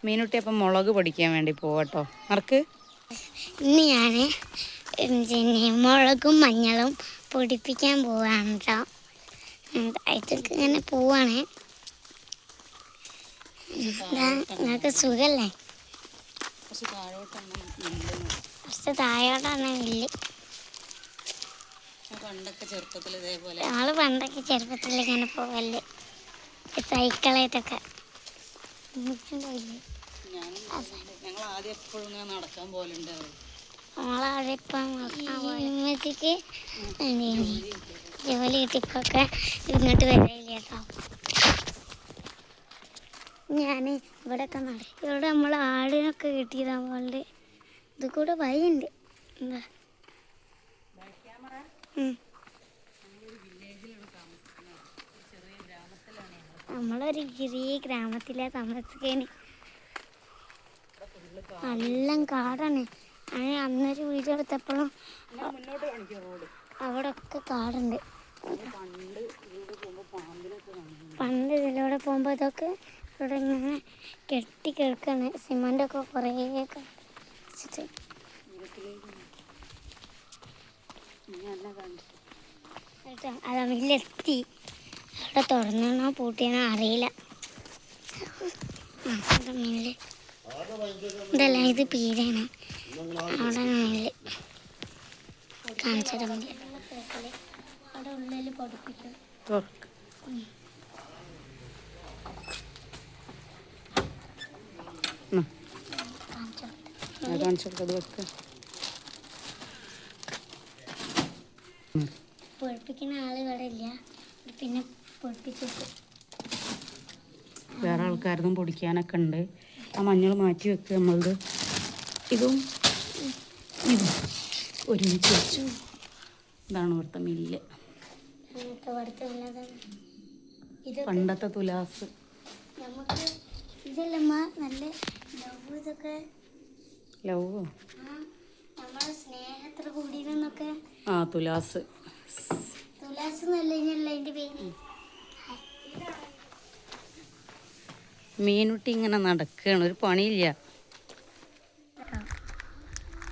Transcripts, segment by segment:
മീനുട്ടി അപ്പം മുളക് പൊടിക്കാൻ വേണ്ടി പോവട്ടോ. നറുക്ക്. ഇന്ന് ഞാൻ മുളകും മഞ്ഞളും പൊടിപ്പിക്കാൻ പോവാണ് കേട്ടോ. ഇതൊക്കെ ഇങ്ങനെ പോവാണ്. നിങ്ങൾക്ക് സുഖല്ലേ? കുറച്ച് താഴോട്ടാണ് മില്ല്. ഞങ്ങൾ പണ്ടൊക്കെ ചെറുപ്പത്തിൽ ഇങ്ങനെ പോവല്ലേ സൈക്കിളായിട്ടൊക്കെ. നമ്മളവിടെ ഇപ്പം ഉമ്മച്ചിക്ക് ജോലി കിട്ടിയപ്പോഴൊക്കെ ഇങ്ങോട്ട് വരില്ല കേട്ടോ. ഞാൻ ഇവിടെയൊക്കെ നടക്കും. ഇവിടെ നമ്മൾ ആടിനൊക്കെ കിട്ടിയതാകുമ്പോൾ ഇത് കൂടെ വഴിയുണ്ട്. എന്താ നമ്മളൊരു ചെറിയ ഗ്രാമത്തിലാണ് താമസിക്കാൻ. നല്ല കാടാണ്. അന്നൊരു വീഡിയോ എടുത്തപ്പോഴും അവിടെ ഒക്കെ കാടുണ്ട്. പണ്ട് ഇതിലൂടെ പോകുമ്പോൾ ഇതൊക്കെ ഇവിടെ ഇങ്ങനെ കെട്ടി കിടക്കാണ്. സിമൻ്റൊക്കെ കുറേ വെച്ചിട്ട്. അത് മില്ലെത്തി. അവിടെ തുറന്നോ പൂട്ടിയാണോ അറിയില്ല. മില്ല് ഇതല്ല, ഇത് പീരയാണ്. അവിടെ മില്ല് കാണിച്ചിട്ട് അവിടെ ഉള്ളിൽ പഠിപ്പിക്കും. പൊടിപ്പിക്കുന്ന ആള് ഇവിടെ ഇല്ല. പിന്നെ പൊടിപ്പിച്ചു. വേറെ ആൾക്കാരതും പൊടിക്കാനൊക്കെ ഉണ്ട്. ആ മഞ്ഞൾ മാറ്റി വെക്കുക. നമ്മളത് ഇതും ഒരുമിച്ച് വെച്ചു. ഇതാണ് ഇവിടുത്തെ മില്ല്. പണ്ടത്തെ തുലാസ്. നമുക്ക് ഇതല്ലമ്മ നല്ല ലവ്. ഇതൊക്കെ ലവോ നമ്മളെ സ്നേഹത്തിൽ കൂടിയെന്നൊക്കെ. തുലാസ്. തുലാസ് എന്നല്ല അതിൻ്റെ പേര്. മീനുട്ടി ഇങ്ങനെ നടക്കുകയാണ്. ഒരു പണിയില്ല.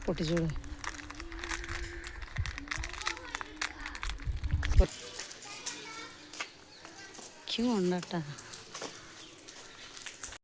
പൊട്ടിച്ചോളൂ. കൊണ്ടാട്ടാ.